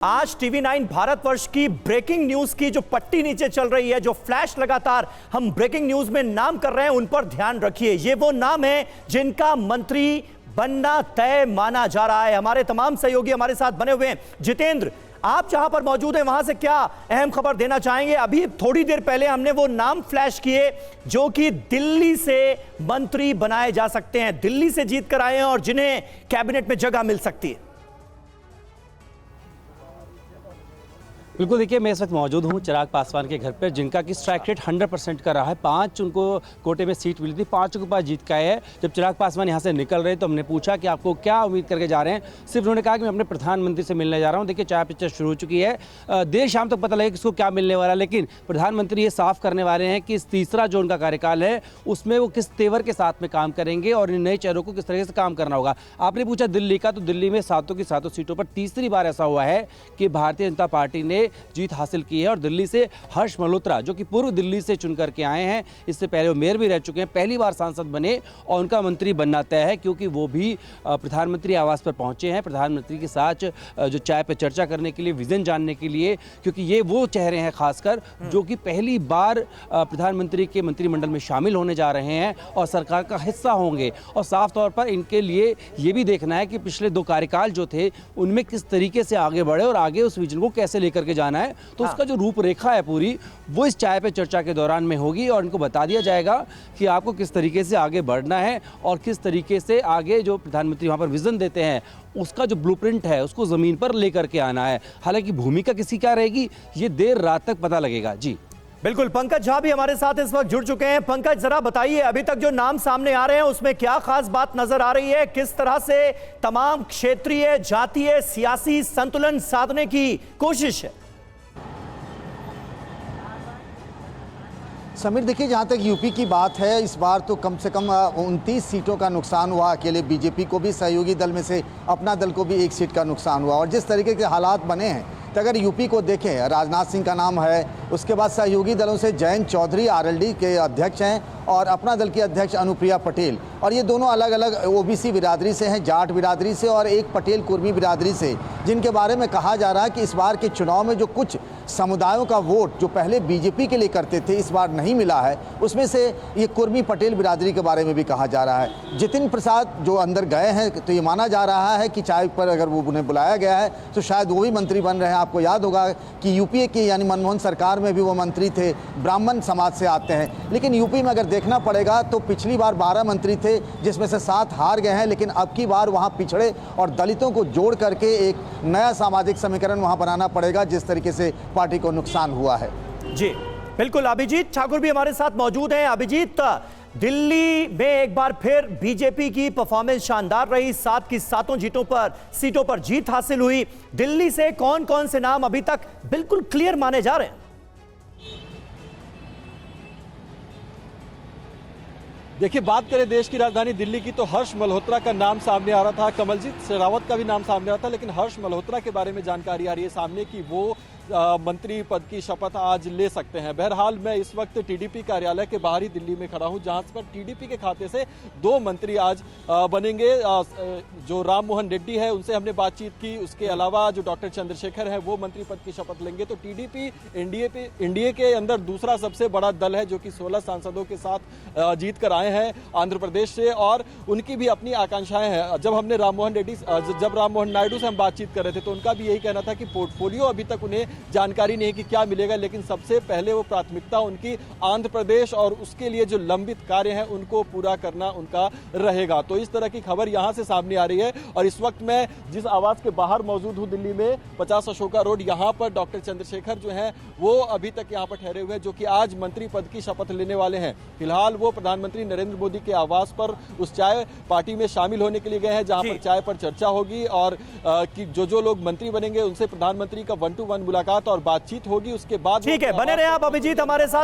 आज TV9 भारतवर्ष की breaking news की जो पट्टी नीचे चल रही है, जो फ्लैश लगातार हम ब्रेकिंग न्यूज में नाम कर रहे हैं, उन पर ध्यान रखिए। ये वो नाम है जिनका मंत्री बनना तय माना जा रहा है। हमारे तमाम सहयोगी हमारे साथ बने हुए हैं। जितेंद्र, आप जहां पर मौजूद हैं वहां से क्या अहम खबर देना चाहेंगे? अभी थोड़ी देर पहले हमने वो नाम फ्लैश किए जो कि दिल्ली से मंत्री बनाए जा सकते हैं, दिल्ली से जीत कर आए हैं और जिन्हें कैबिनेट में जगह मिल सकती है। बिल्कुल, देखिए मैं इस वक्त मौजूद हूँ चिराग पासवान के घर पर, जिनका कि स्ट्राइक रेट 100% का रहा है। 5 उनको कोटे में सीट मिली थी, 5 के पास जीत के आए हैं। जब चिराग पासवान यहाँ से निकल रहे तो हमने पूछा कि आपको क्या उम्मीद करके जा रहे हैं। सिर्फ उन्होंने कहा कि मैं अपने प्रधानमंत्री से मिलने जा रहा हूँ। देखिए चाय पे चर्चा शुरू हो चुकी है, देर शाम तक पता लगेगा किसको क्या मिलने वाला है, लेकिन प्रधानमंत्री ये साफ करने वाले हैं कि इस तीसरा जो उनका कार्यकाल है उसमें वो किस तेवर के साथ में काम करेंगे और इन नए चेहरों को किस तरीके से काम करना होगा। आपने पूछा दिल्ली का, तो दिल्ली में 7 की 7 सीटों पर तीसरी बार ऐसा हुआ है कि भारतीय जनता पार्टी ने जीत हासिल की है और दिल्ली से हर्ष मल्होत्रा, जो कि पूर्व दिल्ली से चुन करके आए हैं, इससे पहले वो मेयर भी रह चुके हैं, पहली बार सांसद बने और उनका मंत्री बनना तय है, क्योंकि वो भी प्रधानमंत्री आवास पर पहुंचे हैं प्रधानमंत्री के साथ जो चाय पे चर्चा करने के लिए, विजन जानने के लिए, क्योंकि ये वो चेहरे हैं खासकर जो कि पहली बार प्रधानमंत्री के मंत्रिमंडल में शामिल होने जा रहे हैं और सरकार का हिस्सा होंगे। और साफ तौर पर इनके लिए ये भी देखना है कि पिछले 2 कार्यकाल जो थे उनमें किस तरीके से आगे बढ़े और आगे उस विजन को कैसे लेकर के जाना है। तो उसका जो रूपरेखा है पूरी, वो इस चाय पे चर्चा के दौरान में होगी और इनको बता दिया जाएगा कि आपको किस तरीके से आगे बढ़ना है और किस तरीके से आगे जो प्रधानमंत्री वहां पर विजन देते हैं उसका जो ब्लूप्रिंट है उसको जमीन पर लेकर के आना है। हालांकि भूमिका किसी क्या रहेगी ये देर रात तक पता लगेगा। जी बिल्कुल, पंकज झा भी हमारे साथ इस वक्त जुड़ चुके हैं। पंकज, जरा बताइए, अभी तक जो नाम सामने आ रहे हैं उसमें क्या खास बात नजर आ रही है? किस तरह से तमाम क्षेत्रीय, जातीय, सियासी संतुलन साधने की कोशिश है? समीर, देखिए जहाँ तक यूपी की बात है, इस बार तो कम से कम 29 सीटों का नुकसान हुआ। अकेले बीजेपी को भी, सहयोगी दल में से अपना दल को भी 1 सीट का नुकसान हुआ। और जिस तरीके के हालात बने हैं, तो अगर यूपी को देखें, राजनाथ सिंह का नाम है, उसके बाद सहयोगी दलों से जयंत चौधरी आरएलडी के अध्यक्ष हैं और अपना दल की अध्यक्ष अनुप्रिया पटेल, और ये दोनों अलग अलग ओबीसी बिरादरी से हैं, जाट बिरादरी से और एक पटेल कुर्मी बिरादरी से, जिनके बारे में कहा जा रहा है कि इस बार के चुनाव में जो कुछ समुदायों का वोट जो पहले बीजेपी के लिए करते थे इस बार नहीं मिला है, उसमें से ये कुर्मी पटेल बिरादरी के बारे में भी कहा जा रहा है। जितिन प्रसाद जो अंदर गए हैं, तो ये माना जा रहा है कि चाय पर अगर वो उन्हें बुलाया गया है तो शायद वो भी मंत्री बन रहे हैं। आपको याद होगा कि यूपीए की यानी मनमोहन सरकार में भी वो मंत्री थे, ब्राह्मण समाज से आते हैं। लेकिन यूपी में अगर देखना पड़ेगा तो पिछली बार 12 मंत्री थे, जिसमें से 7 हार गए हैं, लेकिन अब की बार वहाँ पिछड़े और दलितों को जोड़ करके एक नया सामाजिक समीकरण वहाँ बनाना पड़ेगा, जिस तरीके से पार्टी को नुकसान हुआ है। जी बिल्कुल, अभिजीत ठाकुर भी हमारे साथ मौजूद हैं। अभिजीत, दिल्ली में एक बार फिर बीजेपी की परफॉर्मेंस शानदार रही, 7 की 7 सीटों पर जीत हासिल हुई। दिल्ली से कौन कौन से नाम अभी तक बिल्कुल क्लियर माने जा रहे हैं? देखिए, बात करें देश की राजधानी दिल्ली की तो हर्ष मल्होत्रा का नाम सामने आ रहा था, कमलजीत शेरावत का भी नाम सामने आ रहा था, लेकिन हर्ष मल्होत्रा के बारे में जानकारी आ रही है सामने कि वो मंत्री पद की शपथ आज ले सकते हैं। बहरहाल मैं इस वक्त टीडीपी कार्यालय के बाहर ही दिल्ली में खड़ा हूं, जहां पर टीडीपी के खाते से 2 मंत्री आज बनेंगे। जो राम मोहन रेड्डी है उनसे हमने बातचीत की, उसके अलावा जो डॉक्टर चंद्रशेखर है वो मंत्री पद की शपथ लेंगे। तो टीडीपी एनडीए के अंदर दूसरा सबसे बड़ा दल है, जो कि 16 सांसदों के साथ जीत कर आए हैं आंध्र प्रदेश से, और उनकी भी अपनी आकांक्षाएं हैं। जब राम मोहन नायडू से हम बातचीत कर रहे थे तो उनका भी यही कहना था कि पोर्टफोलियो अभी तक उन्हें जानकारी नहीं है कि क्या मिलेगा, लेकिन सबसे पहले वो प्राथमिकता उनकी आंध्र प्रदेश और उसके लिए जो लंबित कार्य हैं उनको पूरा करना उनका रहेगा। तो इस तरह की खबर यहां से सामने आ रही है। और इस वक्त मैं जिस आवास के बाहर मौजूद हूं दिल्ली में, 50 अशोका रोड, यहां पर डॉक्टर चंद्रशेखर जो हैं वो अभी तक यहां पर ठहरे हुए हैं, जो कि आज मंत्री पद की शपथ लेने वाले हैं। फिलहाल वो प्रधानमंत्री नरेंद्र मोदी के आवास पर उस चाय पार्टी में शामिल होने के लिए गए हैं, जहां पर चाय पर चर्चा होगी और कि जो लोग मंत्री बनेंगे उनसे प्रधानमंत्री का 1-to-1 मुलाकात और बातचीत होगी। उसके बाद ठीक है, बने रहे आप अभिजीत हमारे साथ।